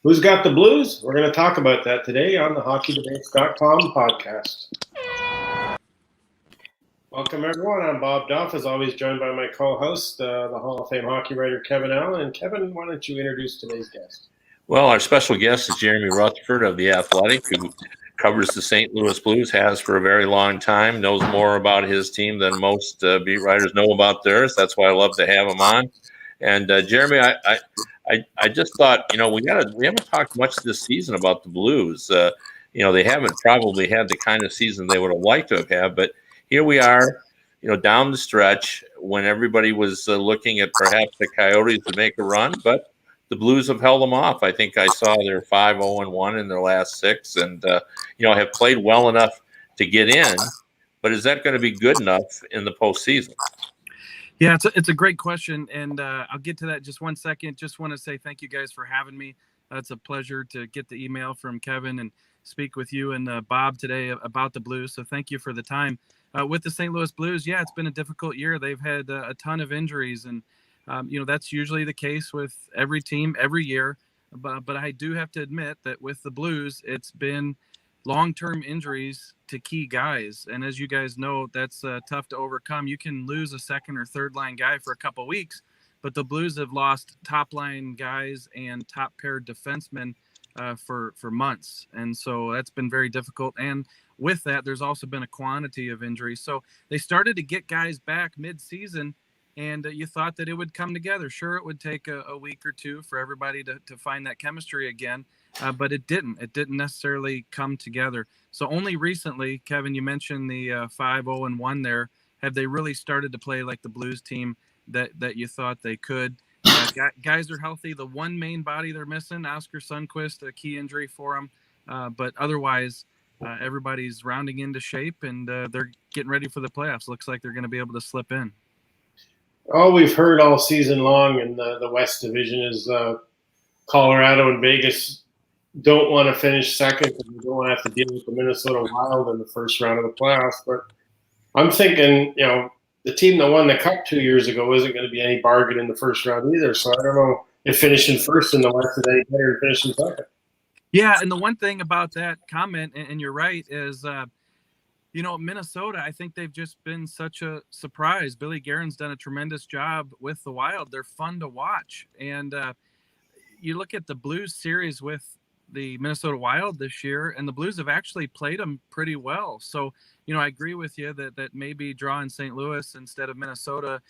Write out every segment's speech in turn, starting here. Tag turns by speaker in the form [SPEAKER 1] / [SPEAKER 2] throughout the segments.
[SPEAKER 1] Who's got the blues? We're going to talk about that today on the HockeyDebates.com podcast. Welcome, everyone. I'm Bob Duff, as always, joined by my co-host, the Hall of Fame hockey writer Kevin Allen. And Kevin, why don't you introduce today's guest?
[SPEAKER 2] Well, our special guest is Jeremy Rutherford of The Athletic, who covers the St. Louis Blues, has for a very long time, knows more about his team than most beat writers know about theirs. That's why I love to have him on. And Jeremy, I just thought, we haven't talked much this season about the Blues. They haven't probably had the kind of season they would have liked to have had, but here we are, down the stretch when everybody was looking at perhaps the Coyotes to make a run, but the Blues have held them off. I think I saw they're 5-0-1 in their last 6, and have played well enough to get in. But is that going to be good enough in the postseason?
[SPEAKER 3] Yeah, it's a great question, and I'll get to that in just one second. Just want to say thank you guys for having me. It's a pleasure to get the email from Kevin and speak with you and Bob today about the Blues. So thank you for the time. With the St. Louis Blues, yeah, it's been a difficult year. They've had a ton of injuries, and that's usually the case with every team every year. But I do have to admit that with the Blues, it's been long-term injuries to key guys. And as you guys know, that's tough to overcome. You can lose a second or third line guy for a couple of weeks, but the Blues have lost top line guys and top paired defensemen for months. And so that's been very difficult. And with that, there's also been a quantity of injuries. So they started to get guys back mid-season, and you thought that it would come together. Sure, it would take a week or two for everybody to find that chemistry again, but it didn't. It didn't necessarily come together. So only recently, Kevin, you mentioned the 5-0-1 there. Have they really started to play like the Blues team that you thought they could? Guys are healthy. The one main body they're missing, Oscar Sundqvist, a key injury for him. But otherwise, everybody's rounding into shape, and they're getting ready for the playoffs. Looks like they're going to be able to slip in.
[SPEAKER 1] All we've heard all season long in the West Division is Colorado and Vegas don't want to finish second because they don't want to have to deal with the Minnesota Wild in the first round of the playoffs. But I'm thinking, the team that won the Cup 2 years ago isn't going to be any bargain in the first round either. So I don't know if finishing first in the West is any better than finishing second.
[SPEAKER 3] Yeah, and the one thing about that comment, and you're right, is Minnesota, I think they've just been such a surprise. Billy Guerin's done a tremendous job with the Wild. They're fun to watch. And you look at the Blues series with the Minnesota Wild this year, and the Blues have actually played them pretty well. So, I agree with you that maybe drawing St. Louis instead of Minnesota,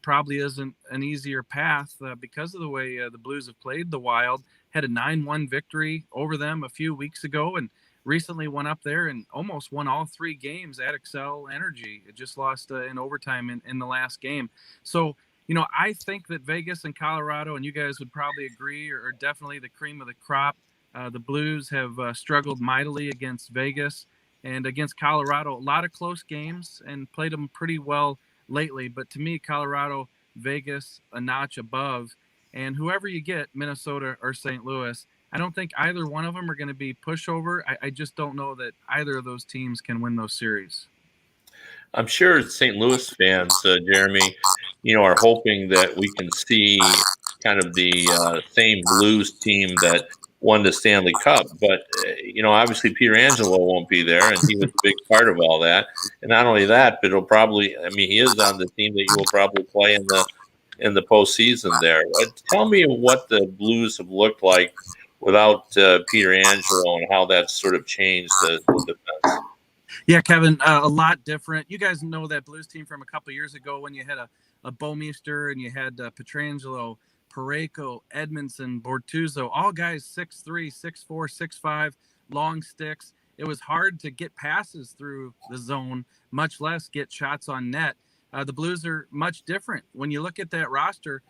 [SPEAKER 3] probably isn't an easier path because of the way the Blues have played the Wild. Had a 9-1 victory over them a few weeks ago, and recently went up there and almost won all 3 games at Excel Energy. It just lost in overtime in the last game. So, I think that Vegas and Colorado, and you guys would probably agree, are definitely the cream of the crop. The Blues have struggled mightily against Vegas and against Colorado. A lot of close games and played them pretty well lately. But to me, Colorado, Vegas, a notch above. And whoever you get, Minnesota or St. Louis, I don't think either one of them are going to be pushover. I just don't know that either of those teams can win those series.
[SPEAKER 2] I'm sure St. Louis fans, Jeremy, are hoping that we can see kind of the same Blues team that won the Stanley Cup. But, obviously Peter Angelo won't be there, and he was a big part of all that. And not only that, but he is on the team that you will probably play in the postseason there. Tell me what the Blues have looked like without Peter Angelo and how that's sort of changed the defense.
[SPEAKER 3] Yeah, Kevin, a lot different. You guys know that Blues team from a couple of years ago when you had a Bouwmeester and you had Pietrangelo, Parayko, Edmondson, Bortuzzo, all guys 6'3", 6'4", 6'5", long sticks. It was hard to get passes through the zone, much less get shots on net. The Blues are much different. When you look at that roster,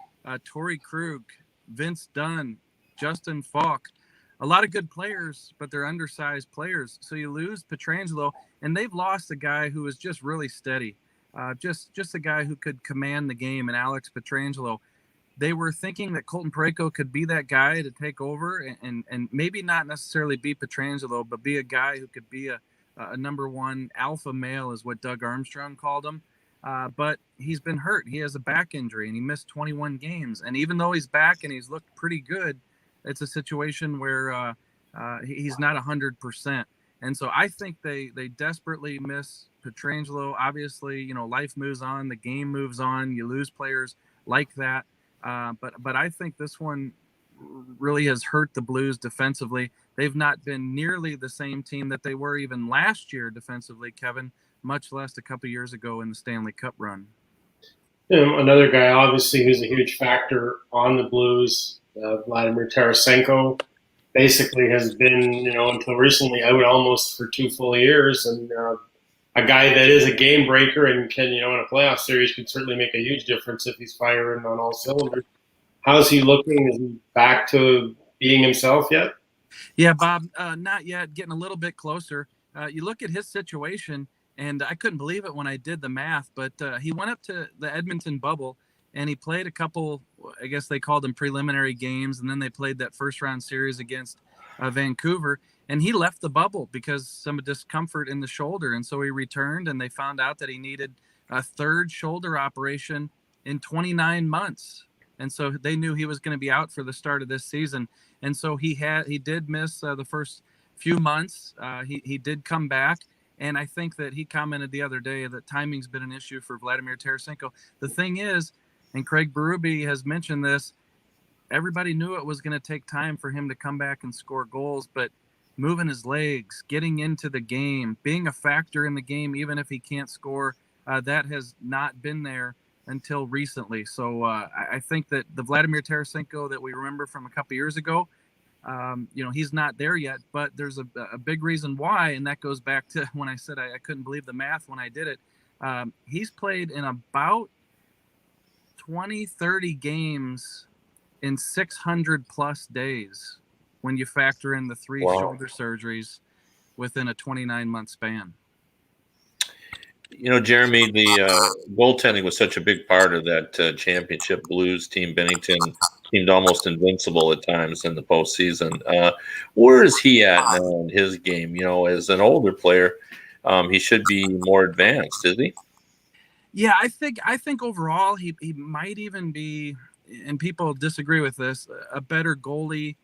[SPEAKER 3] Torrey Krug, Vince Dunn, Justin Falk, a lot of good players, but they're undersized players. So you lose Pietrangelo, and they've lost a guy who was just really steady, just a guy who could command the game, and Alex Pietrangelo. They were thinking that Colton Parayko could be that guy to take over and maybe not necessarily be Pietrangelo, but be a guy who could be a number one alpha male is what Doug Armstrong called him. But he's been hurt. He has a back injury, and he missed 21 games. And even though he's back and he's looked pretty good, it's a situation where he's not 100%. And so I think they desperately miss Pietrangelo. Obviously, life moves on, the game moves on. You lose players like that. But I think this one really has hurt the Blues defensively. They've not been nearly the same team that they were even last year defensively, Kevin, much less a couple years ago in the Stanley Cup run.
[SPEAKER 1] Another guy, obviously, who's a huge factor on the Blues, Vladimir Tarasenko, basically has been, until recently, out almost for 2 full years, and a guy that is a game breaker and can, in a playoff series, could certainly make a huge difference if he's firing on all cylinders. How's he looking? Is he back to being himself yet?
[SPEAKER 3] Yeah, Bob, not yet. Getting a little bit closer. You look at his situation, and I couldn't believe it when I did the math, but he went up to the Edmonton bubble, and he played a couple, I guess they called them preliminary games, and then they played that first-round series against Vancouver, and he left the bubble because some discomfort in the shoulder, and so he returned, and they found out that he needed a third shoulder operation in 29 months. And so they knew he was going to be out for the start of this season. And so he did miss the first few months. He did come back. And I think that he commented the other day that timing's been an issue for Vladimir Tarasenko. The thing is, and Craig Berube has mentioned this, everybody knew it was going to take time for him to come back and score goals, but moving his legs, getting into the game, being a factor in the game, even if he can't score, that has not been there until recently. So I think that the Vladimir Tarasenko that we remember from a couple years ago, he's not there yet, but there's a big reason why, and that goes back to when I said I couldn't believe the math when I did it. He's played in about 20-30 games in 600 plus days when you factor in the 3 shoulder surgeries within a 29-month span.
[SPEAKER 2] Jeremy, the goaltending was such a big part of that championship Blues team. Bennington seemed almost invincible at times in the postseason. Where is he at now in his game? As an older player, he should be more advanced, is he?
[SPEAKER 3] Yeah, I think overall he might even be, and people disagree with this, a better goalie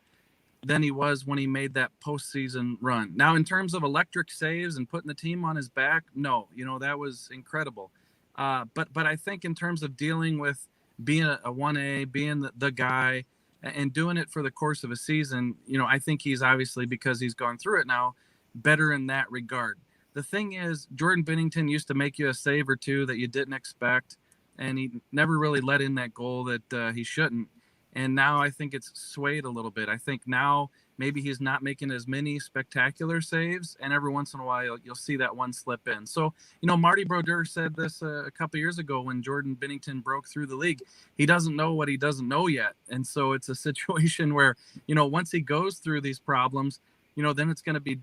[SPEAKER 3] than he was when he made that postseason run. Now, in terms of electric saves and putting the team on his back, no, that was incredible. But I think in terms of dealing with being a 1A, being the guy, and doing it for the course of a season, I think he's obviously, because he's gone through it now, better in that regard. The thing is, Jordan Binnington used to make you a save or two that you didn't expect, and he never really let in that goal that he shouldn't. And now I think it's swayed a little bit. I think now maybe he's not making as many spectacular saves, and every once in a while you'll see that one slip in. So, Marty Brodeur said this a couple years ago when Jordan Binnington broke through the league. He doesn't know what he doesn't know yet. And so it's a situation where, once he goes through these problems, then it's going to be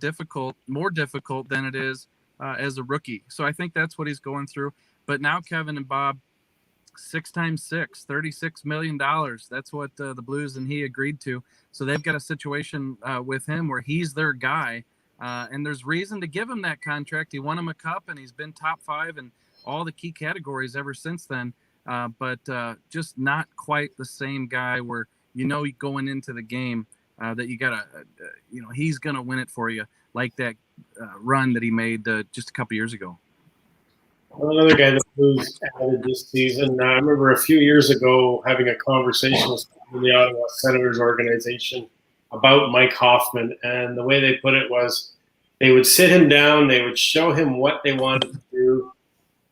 [SPEAKER 3] more difficult than it is as a rookie. So I think that's what he's going through. But now, Kevin and Bob, 6 times 6, $36 million. That's what the Blues and he agreed to. So they've got a situation with him where he's their guy. And there's reason to give him that contract. He won him a cup, and he's been top 5 in all the key categories ever since then. But just not quite the same guy where, going into the game that you got to, he's going to win it for you, like that run that he made just a couple years ago.
[SPEAKER 1] Another guy that Blues added this season. I remember a few years ago having a conversation with the Ottawa Senators organization about Mike Hoffman, and the way they put it was they would sit him down, they would show him what they wanted to do.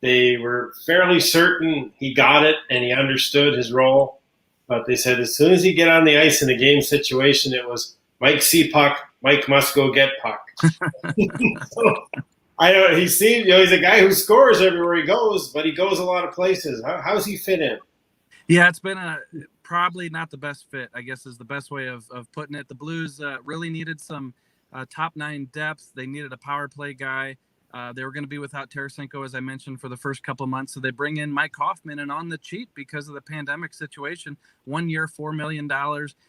[SPEAKER 1] They were fairly certain he got it and he understood his role, but they said as soon as he get on the ice in a game situation, it was Mike see puck, Mike must go get puck. So, I know he seems, he's a guy who scores everywhere he goes, but he goes a lot of places. How's he fit in?
[SPEAKER 3] Yeah, it's been probably not the best fit, I guess is the best way of putting it. The Blues really needed some top 9 depth. They needed a power play guy. They were going to be without Tarasenko, as I mentioned, for the first couple of months. So they bring in Mike Hoffman, and on the cheap because of the pandemic situation, 1 year, $4 million.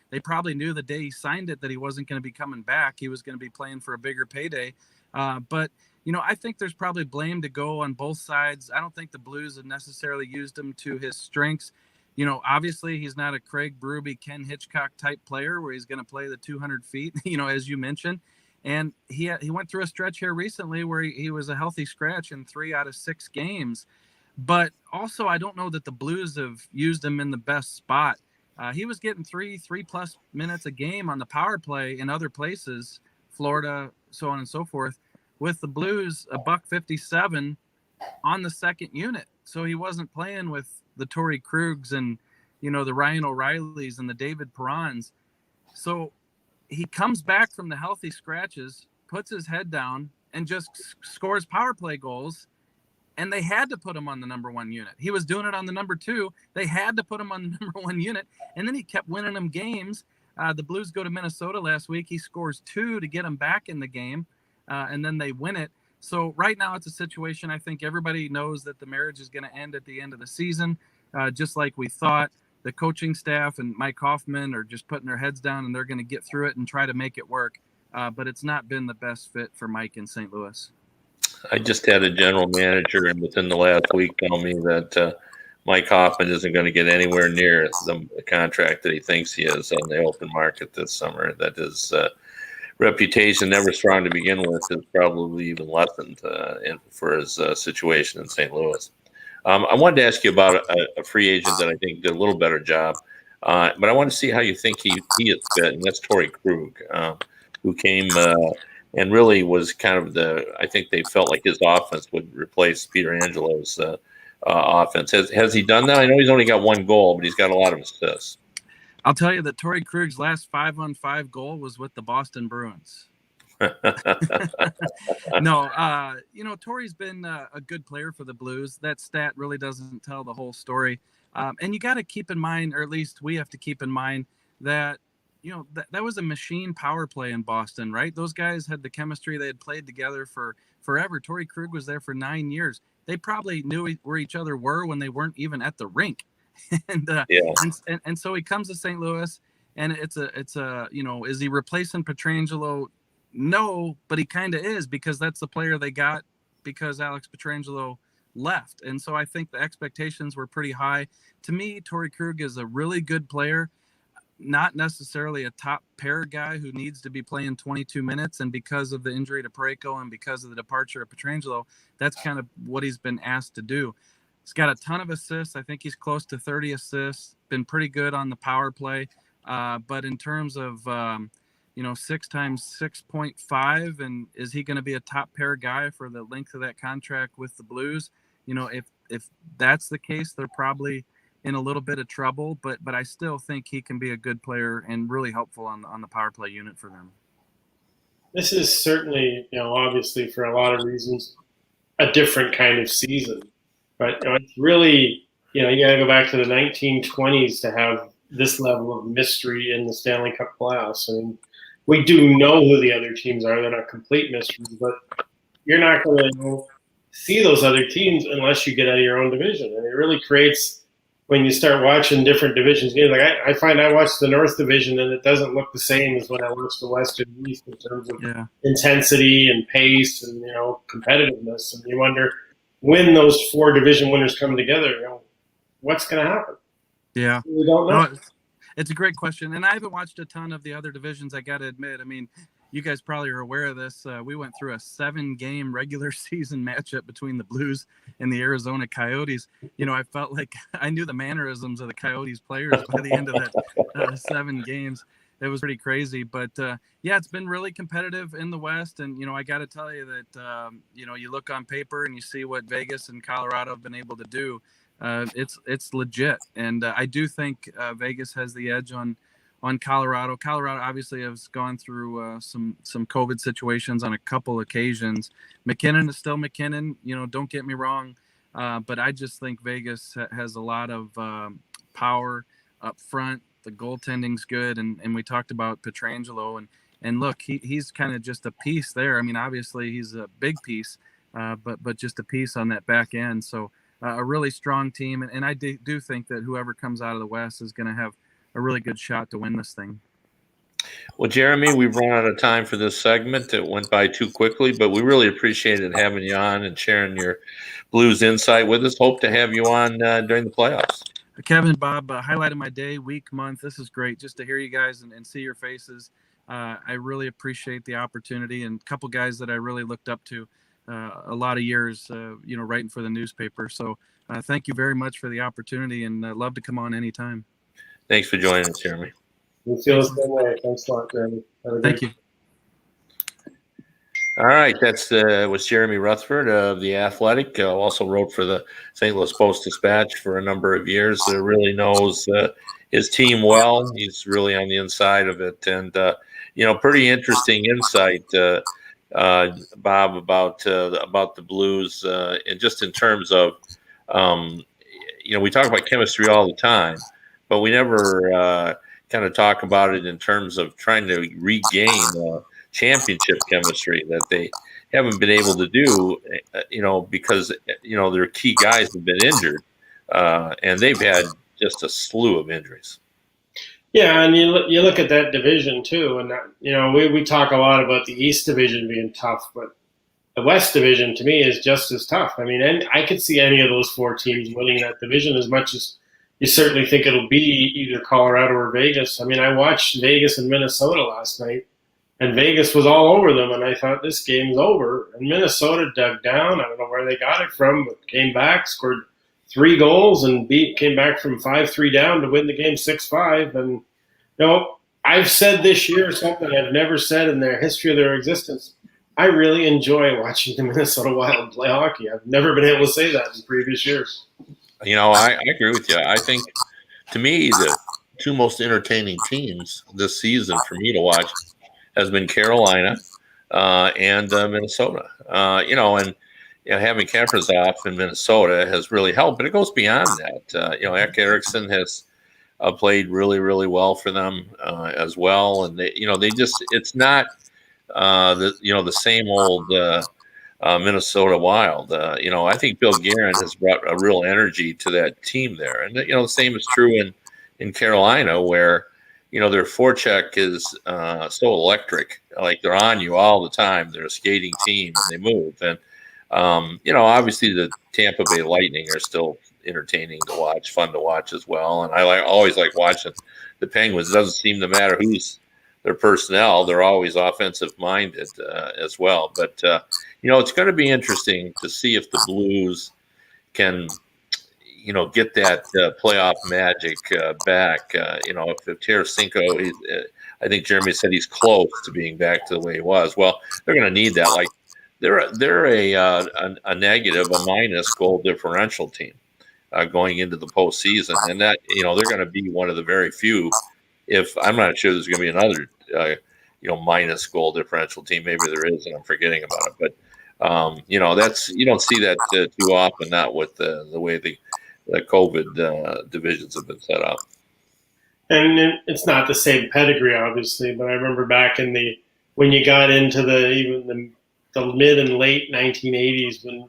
[SPEAKER 3] They probably knew the day he signed it that he wasn't going to be coming back. He was going to be playing for a bigger payday. But I think there's probably blame to go on both sides. I don't think the Blues have necessarily used him to his strengths. Obviously he's not a Craig Berube, Ken Hitchcock type player where he's going to play the 200 feet, as you mentioned. And he went through a stretch here recently where he was a healthy scratch in 3 out of 6 games. But also, I don't know that the Blues have used him in the best spot. He was getting 3+ minutes a game on the power play in other places, Florida, so on and so forth. With the Blues, $157 on the second unit. So he wasn't playing with the Torrey Krugs and, the Ryan O'Reillys and the David Perrons. So he comes back from the healthy scratches, puts his head down, and just scores power play goals. And they had to put him on the number 1 unit. He was doing it on the number 2. They had to put him on the number 1 unit. And then he kept winning them games. The Blues go to Minnesota last week. He scores 2 to get them back in the game. And then they win it. So right now it's a situation, I think everybody knows that the marriage is going to end at the end of the season, just like we thought. The coaching staff and Mike Hoffman are just putting their heads down, and they're going to get through it and try to make it work. But it's not been the best fit for Mike in St. Louis.
[SPEAKER 2] I just had a general manager and within the last week tell me that Mike Hoffman isn't going to get anywhere near the contract that he thinks he is on the open market this summer. That his reputation, never strong to begin with, is probably even lessened for his situation in St. Louis. I wanted to ask you about a free agent that I think did a little better job, but I want to see how you think he is fit, and that's Torrey Krug, who came and really was kind of I think they felt like his offense would replace Peter Angelo's offense. Has he done that? I know he's only got 1 goal, but he's got a lot of assists.
[SPEAKER 3] I'll tell you that Torrey Krug's last 5-on-5 goal was with the Boston Bruins. No, Torrey's been a good player for the Blues. That stat really doesn't tell the whole story. And you got to keep in mind, or at least we have to keep in mind, that that was a machine power play in Boston, right? Those guys had the chemistry. They had played together for forever. Torrey Krug was there for 9 years. They probably knew where each other were when they weren't even at the rink. And so he comes to St. Louis, and it's a is he replacing Pietrangelo? No, but he kind of is, because that's the player they got because Alex Pietrangelo left. And so I think the expectations were pretty high. To me, Torrey Krug is a really good player, not necessarily a top pair guy who needs to be playing 22 minutes. And because of the injury to Parayko and because of the departure of Pietrangelo, that's kind of what he's been asked to do. He's got a ton of assists. I think he's close to 30 assists, been pretty good on the power play. But in terms of, 6 times 6.5, and is he going to be a top pair guy for the length of that contract with the Blues? If that's the case, they're probably in a little bit of trouble, but I still think he can be a good player and really helpful on the power play unit for them.
[SPEAKER 1] This is certainly, obviously for a lot of reasons, a different kind of season. But it's really, you got to go back to the 1920s to have this level of mystery in the Stanley Cup playoffs. I mean, we do know who the other teams are. They're not complete mysteries, but you're not going to see those other teams unless you get out of your own division. And it really creates, when you start watching different divisions, like I find I watch the North Division and it doesn't look the same as when I watch the West and East in terms of intensity and pace and, competitiveness. And you wonder, when those 4 division winners come together, what's going to happen?
[SPEAKER 3] Yeah.
[SPEAKER 1] We don't know.
[SPEAKER 3] No, it's a great question. And I haven't watched a ton of the other divisions, I got to admit. I mean, you guys probably are aware of this. We went through a 7-game regular season matchup between the Blues and the Arizona Coyotes. I felt like I knew the mannerisms of the Coyotes players by the end of that 7 games. It was pretty crazy. But, it's been really competitive in the West. And, I got to tell you that, you look on paper and you see what Vegas and Colorado have been able to do. It's legit. And I do think Vegas has the edge on Colorado. Colorado obviously has gone through some COVID situations on a couple occasions. McKinnon is still McKinnon, don't get me wrong. But I just think Vegas has a lot of power up front. The goaltending's good. And we talked about Pietrangelo and look, he's kind of just a piece there. I mean, obviously he's a big piece, but just a piece on that back end. So a really strong team. And I do think that whoever comes out of the West is going to have a really good shot to win this thing.
[SPEAKER 2] Well, Jeremy, we've run out of time for this segment. It went by too quickly, but we really appreciated having you on and sharing your Blues insight with us. Hope to have you on during the playoffs.
[SPEAKER 3] Kevin, Bob, highlighted my day, week, month. This is great just to hear you guys and see your faces. I really appreciate the opportunity, and a couple guys that I really looked up to a lot of years, writing for the newspaper. So thank you very much for the opportunity, and love to come on anytime.
[SPEAKER 2] Thanks for joining us, Jeremy.
[SPEAKER 1] We feel the same way. Thanks a lot, Jeremy.
[SPEAKER 3] Thank you.
[SPEAKER 2] All right, that's was Jeremy Rutherford of The Athletic. Also wrote for the St. Louis Post-Dispatch for a number of years. Really knows his team well. He's really on the inside of it. And, pretty interesting insight, Bob, about the Blues. And just in terms of, we talk about chemistry all the time, but we never kind of talk about it in terms of trying to regain championship chemistry that they haven't been able to do, because, their key guys have been injured, and they've had just a slew of injuries.
[SPEAKER 1] Yeah, and you look at that division too, and we talk a lot about the East Division being tough, but the West Division to me is just as tough. I mean, and I could see any of those four teams winning that division, as much as you certainly think it'll be either Colorado or Vegas. I mean, I watched Vegas and Minnesota last night, and Vegas was all over them, and I thought this game's over. And Minnesota dug down. I don't know where they got it from, but came back, scored 3 goals, and came back from 5-3 down to win the game 6-5. And I've said this year something I've never said in their history of their existence. I really enjoy watching the Minnesota Wild play hockey. I've never been able to say that in previous years.
[SPEAKER 2] I agree with you. I think, to me, the two most entertaining teams this season for me to watch has been Carolina and Minnesota. Having Kaprizov in Minnesota has really helped, but it goes beyond that. Ek Eriksson has played really, really well for them as well, and it's not the same old Minnesota Wild. I think Bill Guerin has brought a real energy to that team there, and the same is true in Carolina, where their forecheck is so electric. Like, they're on you all the time. They're a skating team, and they move. And, obviously the Tampa Bay Lightning are still entertaining to watch, fun to watch as well. And I always like watching the Penguins. It doesn't seem to matter who's their personnel. They're always offensive-minded as well. But, it's going to be interesting to see if the Blues can – get that playoff magic back. If Tarasenko, I think Jeremy said he's close to being back to the way he was. Well, they're going to need that. Like, they're a negative, a minus goal differential team going into the postseason, and that they're going to be one of the very few. If I'm not sure there's going to be another minus goal differential team. Maybe there is, and I'm forgetting about it. But that's you don't see that too often. Not with the way the COVID divisions have been set up.
[SPEAKER 1] And it's not the same pedigree, obviously, but I remember back when you got into the mid and late 1980s, when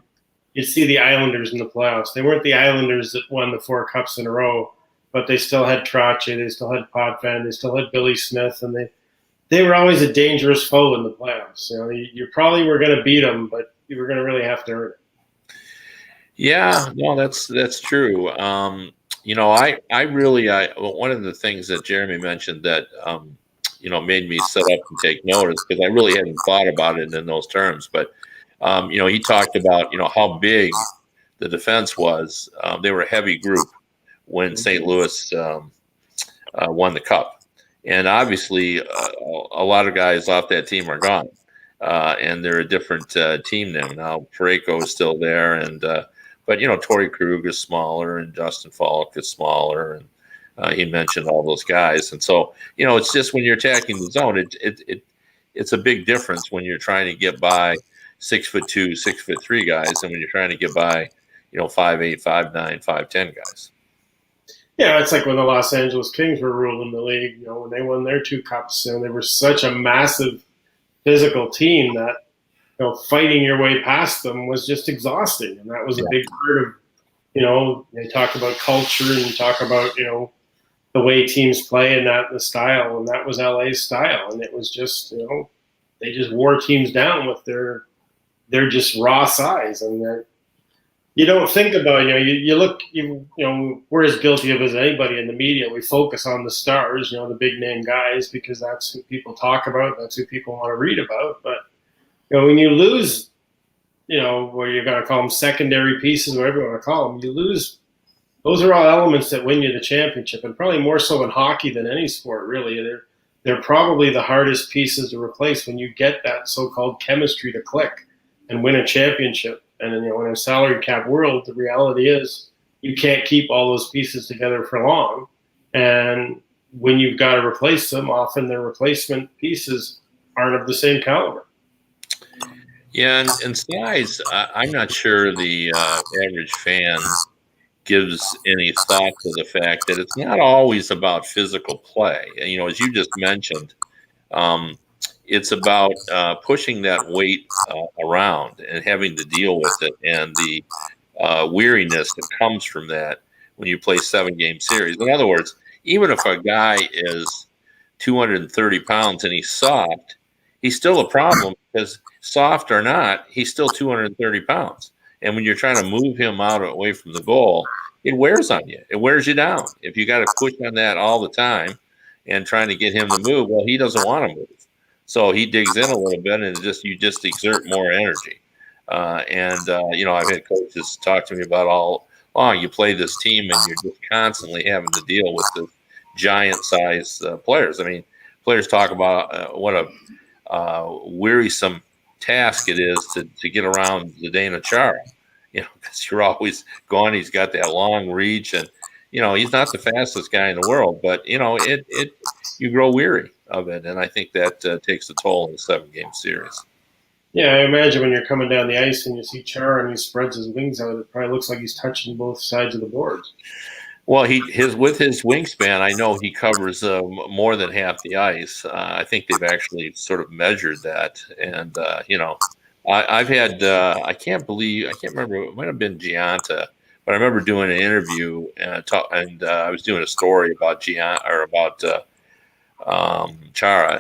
[SPEAKER 1] you'd see the Islanders in the playoffs. They weren't the Islanders that won the 4 cups in a row, but they still had Trottier, they still had Potvin, they still had Billy Smith, and they were always a dangerous foe in the playoffs. You probably were going to beat them, but you were going to really have to earn it.
[SPEAKER 2] Yeah, no, that's true. I really one of the things that Jeremy mentioned that made me sit up and take notice, because I really hadn't thought about it in those terms. But he talked about how big the defense was. They were a heavy group when St. Louis won the cup, and obviously a lot of guys off that team are gone, and they're a different team now. Now Parayko is still there, and but Torrey Krug is smaller, and Justin Falk is smaller, and he mentioned all those guys. And so it's just when you're attacking the zone, it's a big difference when you're trying to get by 6'2", 6'3" guys, and when you're trying to get by 5'8", 5'9", 5'10" guys.
[SPEAKER 1] Yeah, it's like when the Los Angeles Kings were ruling the league. When they won their 2 cups, they were such a massive physical team that fighting your way past them was just exhausting. And that was a big part of, they talk about culture, and you talk about, the way teams play and the style. And that was LA's style. And it was just, they just wore teams down with their just raw size. And you don't think about, you look, we're as guilty of as anybody in the media. We focus on the stars, the big name guys, because that's who people talk about. That's who people want to read about. But, when you lose, what you're going to call them secondary pieces, whatever you want to call them, you lose. Those are all elements that win you the championship, and probably more so in hockey than any sport, really. They're probably the hardest pieces to replace when you get that so-called chemistry to click and win a championship. And in a salary cap world, the reality is you can't keep all those pieces together for long. And when you've got to replace them, often their replacement pieces aren't of the same caliber.
[SPEAKER 2] Yeah, and size, I'm not sure the average fan gives any thought to the fact that it's not always about physical play. And, as you just mentioned, it's about pushing that weight around and having to deal with it, and the weariness that comes from that when you play 7-game series. In other words, even if a guy is 230 pounds and he's soft, he's still a problem, because soft or not, he's still 230 pounds. And when you're trying to move him away from the goal, it wears on you. It wears you down. If you got to push on that all the time and trying to get him to move, well, he doesn't want to move. So he digs in a little bit, and you just exert more energy. I've had coaches talk to me about all along. You play this team, and you're just constantly having to deal with the giant-size players. I mean, players talk about what a wearisome task it is to get around Zdeno Chara, because you're always gone. He's got that long reach, and he's not the fastest guy in the world, but you grow weary of it, and I think that takes a toll in a 7-game series.
[SPEAKER 1] Yeah, I imagine when you're coming down the ice and you see Chara and he spreads his wings out, it probably looks like he's touching both sides of the boards.
[SPEAKER 2] Well, with his wingspan, I know he covers more than half the ice. I think they've actually sort of measured that, and I've had I can't remember, it might have been Gianta, but I remember doing an interview and I was doing a story about Chara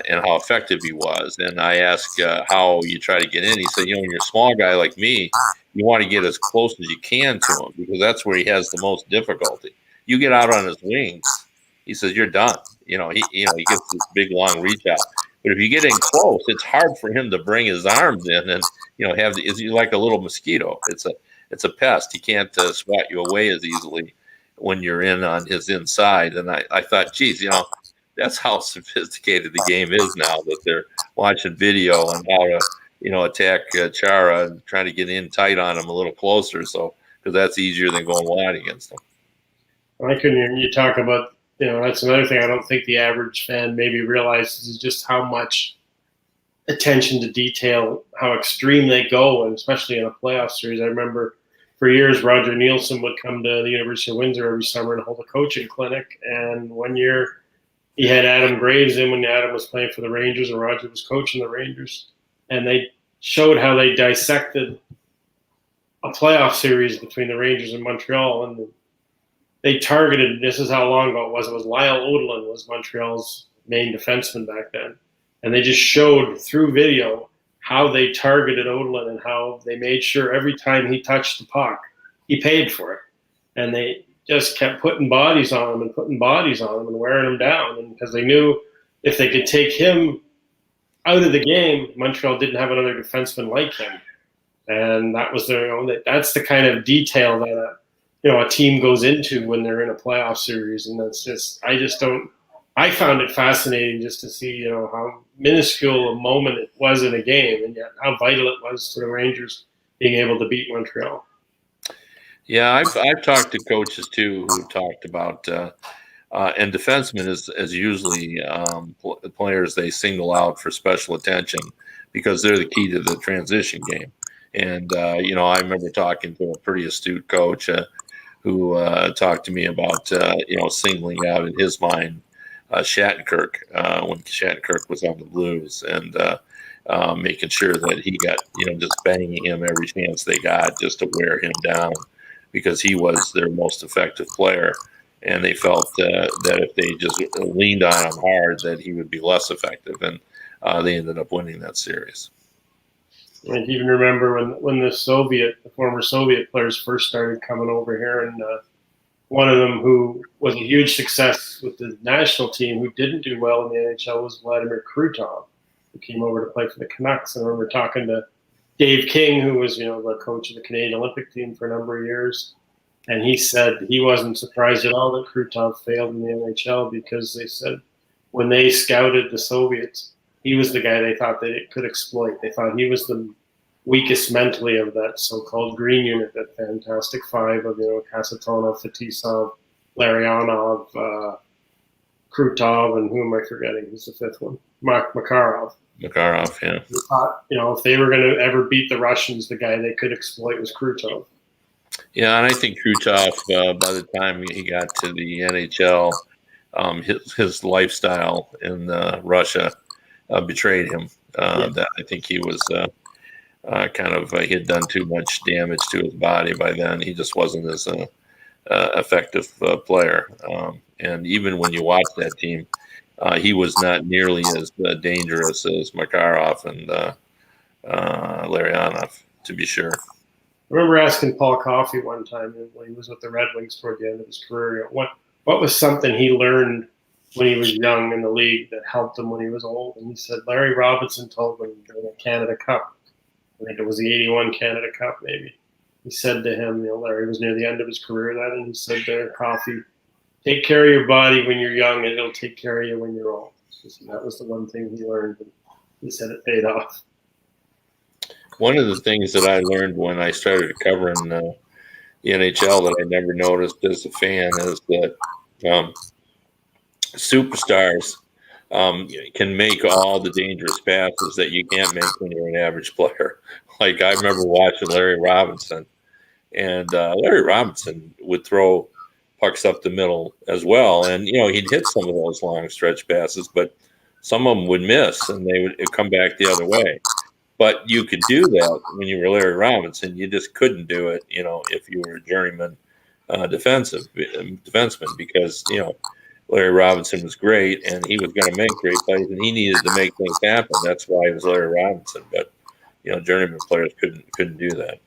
[SPEAKER 2] and how effective he was, and I asked how you try to get in. He said, when you're a small guy like me, you want to get as close as you can to him, because that's where he has the most difficulty. You get out on his wings, he says, you're done. He gets this big long reach out. But if you get in close, it's hard for him to bring his arms in and is like a little mosquito. It's a pest. He can't swat you away as easily when you're in on his inside. And I thought, geez, that's how sophisticated the game is now, that they're watching video on how to attack Chara and trying to get in tight on him a little closer, because that's easier than going wide against him.
[SPEAKER 1] You talk about, that's another thing I don't think the average fan maybe realizes, is just how much attention to detail, how extreme they go, and especially in a playoff series. I remember for years Roger Nielsen would come to the University of Windsor every summer and hold a coaching clinic, and one year he had Adam Graves in when Adam was playing for the Rangers and Roger was coaching the Rangers, and they showed how they dissected a playoff series between the Rangers and Montreal, and they targeted, this is how long ago it was Lyle Odlin was Montreal's main defenseman back then. And they just showed through video how they targeted Odlin and how they made sure every time he touched the puck, he paid for it. And they just kept putting bodies on him and wearing him down. And because they knew if they could take him out of the game, Montreal didn't have another defenseman like him. And that was that's the kind of detail that a team goes into when they're in a playoff series. And that's just, I found it fascinating just to see, how minuscule a moment it was in a game, and yet how vital it was to the Rangers being able to beat Montreal.
[SPEAKER 2] Yeah, I've talked to coaches too who talked about, and defensemen is usually players they single out for special attention, because they're the key to the transition game. And I remember talking to a pretty astute coach who talked to me about singling out in his mind Shattenkirk when Shattenkirk was on the Blues, and making sure that he got just banging him every chance they got just to wear him down, because he was their most effective player, and they felt that if they just leaned on him hard, that he would be less effective, and they ended up winning that series.
[SPEAKER 1] I even remember when the former Soviet players first started coming over here, and one of them who was a huge success with the national team who didn't do well in the NHL was Vladimir Krutov, who came over to play for the Canucks. And I remember talking to Dave King, who was, the coach of the Canadian Olympic team for a number of years. And he said he wasn't surprised at all that Krutov failed in the NHL because they said when they scouted the Soviets, he was the guy they thought they could exploit. They thought he was the weakest mentally of that so-called green unit, that Fantastic Five of, Kasatonov, Fetisov, Larionov, Krutov, and who am I forgetting? Who's the fifth one? Makarov.
[SPEAKER 2] Makarov, yeah.
[SPEAKER 1] They thought, if they were going to ever beat the Russians, the guy they could exploit was Krutov.
[SPEAKER 2] Yeah, and I think Krutov, by the time he got to the NHL, his lifestyle in Russia betrayed him. That I think he was he had done too much damage to his body by then. He just wasn't as effective player. And even when you watch that team, he was not nearly as dangerous as Makarov and Larionov, to be sure.
[SPEAKER 1] I remember asking Paul Coffey one time when he was with the Red Wings toward the end of his career, what was something he learned when he was young in the league that helped him when he was old? And he said Larry Robinson told him during the Canada Cup, I think it was the 81 Canada Cup maybe, he said to him, Larry was near the end of his career then, and he said to Coffey, take care of your body when you're young and it'll take care of you when you're old. So that was the one thing he learned, and he said it paid off.
[SPEAKER 2] One of the things that I learned when I started covering the NHL that I never noticed as a fan is that superstars can make all the dangerous passes that you can't make when you're an average player. Like I remember watching Larry Robinson, and Larry Robinson would throw pucks up the middle as well, and he'd hit some of those long stretch passes, but some of them would miss, and they would come back the other way. But you could do that when you were Larry Robinson. You just couldn't do it, if you were a journeyman defenseman, because Larry Robinson was great and he was going to make great plays, and he needed to make things happen. That's why he was Larry Robinson. But journeyman players couldn't do that.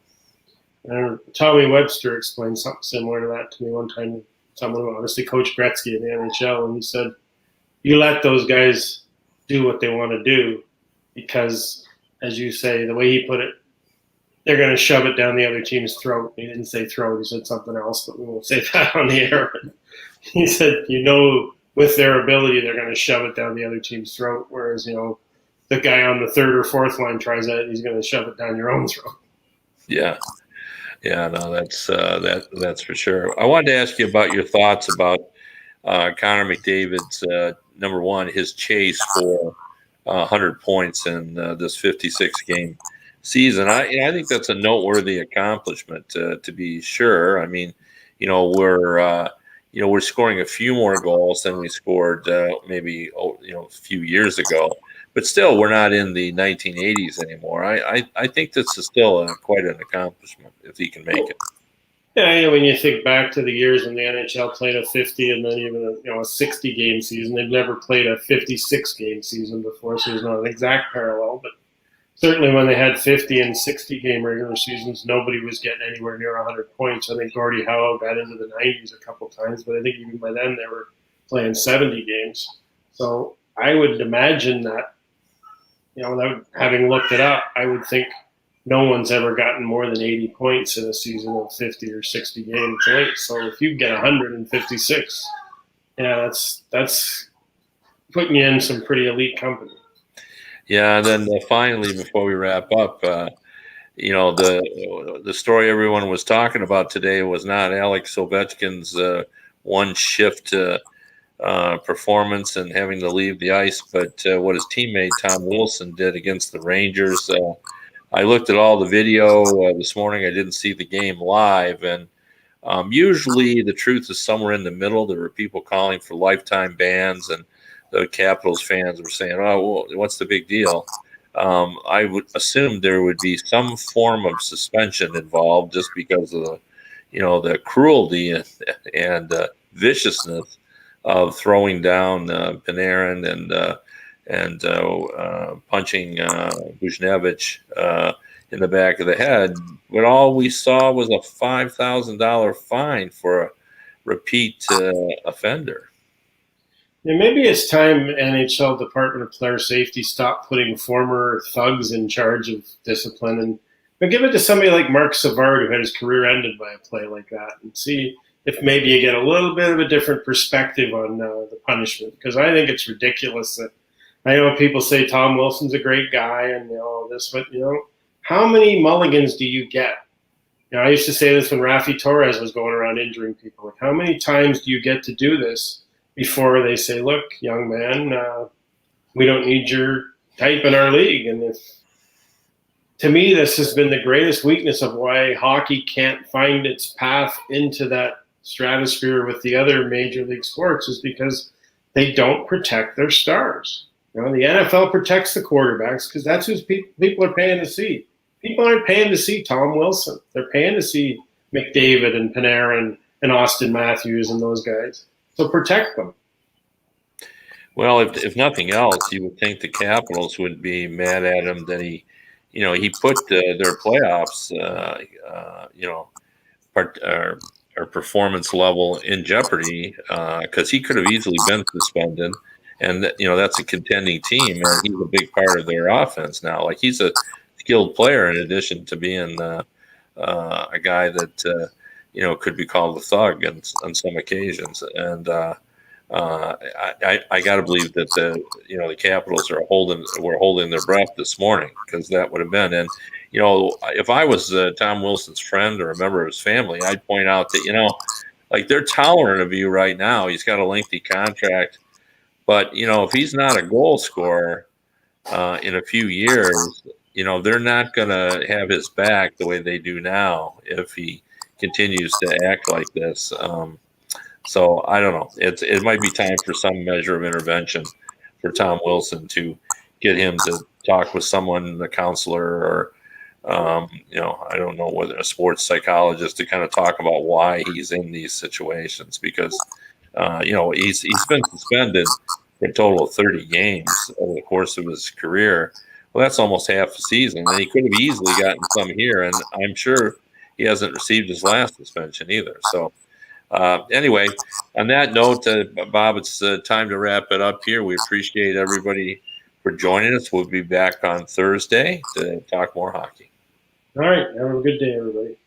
[SPEAKER 1] Tommy Webster explained something similar to that to me one time. Someone who obviously coached Gretzky in the NHL, and he said, "You let those guys do what they want to do, because, as you say, the way he put it, they're going to shove it down the other team's throat." He didn't say throat; he said something else, but we won't say that on the air. He said, with their ability, they're going to shove it down the other team's throat, whereas the guy on the third or fourth line tries that, he's going to shove it down your own throat.
[SPEAKER 2] Yeah, no, that's for sure. I wanted to ask you about your thoughts about Connor McDavid's number one, his chase for 100 points in this 56 game season. I think that's a noteworthy accomplishment, to be sure. I mean, we're scoring a few more goals than we scored maybe a few years ago, but still we're not in the 1980s anymore. I think this is still quite an accomplishment if he can make it.
[SPEAKER 1] Yeah, when you think back to the years when the NHL played a 50 and then even a 60 game season, they've never played a 56 game season before, so there's not an exact parallel. But certainly when they had 50 and 60 game regular seasons, nobody was getting anywhere near 100 points. I think Gordie Howe got into the 90s a couple times, but I think even by then they were playing 70 games. So I would imagine that, without having looked it up, I would think no one's ever gotten more than 80 points in a season of 50 or 60 games late. So if you get 156, that's putting you in some pretty elite company.
[SPEAKER 2] Yeah, and then finally, before we wrap up, the story everyone was talking about today was not Alex Ovechkin's one shift performance and having to leave the ice, but what his teammate Tom Wilson did against the Rangers. I looked at all the video this morning. I didn't see the game live, and usually the truth is somewhere in the middle. There were people calling for lifetime bans, and the Capitals fans were saying, "Oh, well, what's the big deal?" I would assume there would be some form of suspension involved, just because of the cruelty and viciousness of throwing down Panarin and punching Buchnevich in the back of the head. But all we saw was a $5,000 fine for a repeat offender.
[SPEAKER 1] Yeah, maybe it's time NHL Department of Player Safety stopped putting former thugs in charge of discipline and but give it to somebody like Mark Savard who had his career ended by a play like that and see if maybe you get a little bit of a different perspective on the punishment because I think it's ridiculous that I know people say Tom Wilson's a great guy and all this, but how many mulligans do you get? I used to say this when Rafi Torres was going around injuring people. Like, how many times do you get to do this before they say, look, young man, we don't need your type in our league? And to me, this has been the greatest weakness of why hockey can't find its path into that stratosphere with the other major league sports is because they don't protect their stars. The NFL protects the quarterbacks because that's who people are paying to see. People aren't paying to see Tom Wilson. They're paying to see McDavid and Panarin and Austin Matthews and those guys. So protect them.
[SPEAKER 2] Well, if nothing else, you would think the Capitals would be mad at him that he put their playoffs, or performance level in jeopardy because he could have easily been suspended. And that's a contending team, and he's a big part of their offense now. Like he's a skilled player in addition to being a guy that could be called a thug on some occasions. And I got to believe that the Capitals were holding their breath this morning because that would have been. And if I was Tom Wilson's friend or a member of his family, I'd point out that like they're tolerant of you right now. He's got a lengthy contract. But, if he's not a goal scorer in a few years, they're not going to have his back the way they do now if he continues to act like this. So I don't know. It might be time for some measure of intervention for Tom Wilson to get him to talk with someone, a counselor or, I don't know, whether a sports psychologist to kind of talk about why he's in these situations because he's been suspended for a total of 30 games over the course of his career. Well, that's almost half a season, and he could have easily gotten some here, and I'm sure he hasn't received his last suspension either. So anyway, on that note, Bob, it's time to wrap it up here. We appreciate everybody for joining us. We'll be back on Thursday to talk more hockey.
[SPEAKER 1] All right. Have a good day, everybody.